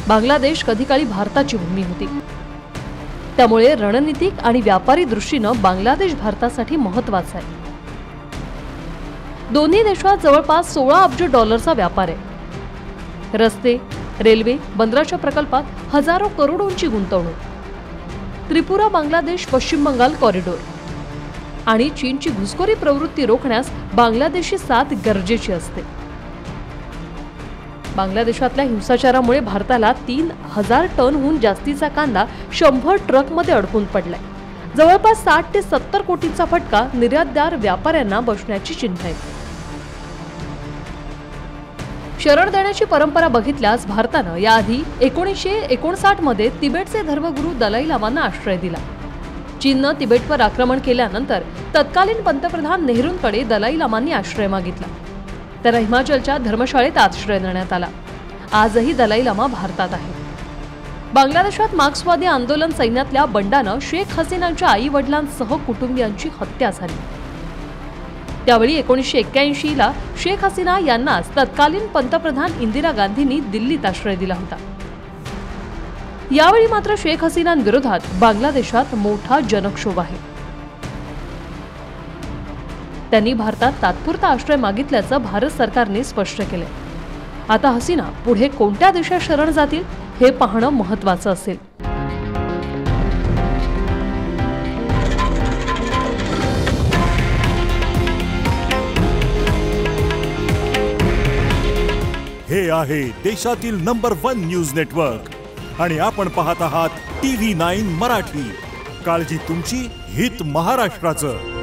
बांगलादेश कधी काळी भारताची भूमी होती। त्यामुळे रणनीतिक आणि व्यापारी दृष्टीने बांगलादेश भारतासाठी महत्त्वाचा आहे। दोन्ही देशात जवळपास 16 अब्ज डॉलरचा व्यापार आहे। रस्ते, रेल्वे, बंदराच्या प्रकल्पात हजारो करोडोंची गुंतवणूक, त्रिपुरा बांगलादेश पश्चिम बंगाल कॉरिडॉर आणि चीनची घुसखोरी प्रवृत्ती रोखण्यास बांगलादेशची साथ गरजेची असते। बांगलादेशातल्या हिंसाचारामुळे भारताला 3000 टनहून जास्तीचा कांदा 100 ट्रकमध्ये अडकून पडलाय। जवळपास 60 ते 70 कोटींचा फटका निर्यातदार व्यापाऱ्यांना बसण्याची चिन्ह आहेत। शरण देण्याची परंपरा बघितल्यास भारताने याआधी 1959 मध्ये तिबेटचे धर्मगुरू दलाई लामांना आश्रय दिला। चीनने तिबेटवर आक्रमण केल्यानंतर तत्कालीन पंतप्रधान नेहरूंकडे दलाई लामांनी आश्रय मागितला। त्याला हिमाचलच्या धर्मशाळेत आश्रय देण्यात आला। आजही दलाई लामा भारतात आहे। बांगलादेशात मार्क्सवादी आंदोलन सैन्यातल्या बंडाने शेख हसीनांच्या आई वडिलांसह कुटुंबियांची हत्या झाली। त्यावेळी 1981 ला शेख हसीना यांनाच तत्कालीन पंतप्रधान इंदिरा गांधींनी दिल्लीत आश्रय दिला होता। यावेळी मात्र शेख हसीनांविरोधात बांगलादेशात मोठा जनक्षोभ आहे। त्यांनी भारतात तात्पुरता आश्रय मागितल्याचं भारत सरकारने स्पष्ट केलंय। आता हसीना पुढे कोणत्या देशात शरण जातील हे पाहणं महत्त्वाचं असेल। हे आहे देशातील नंबर 1 न्यूज नेटवर्क आणि आपण पाहत आहात TV9 मराठी। काळजी तुमची, हित महाराष्ट्राचं।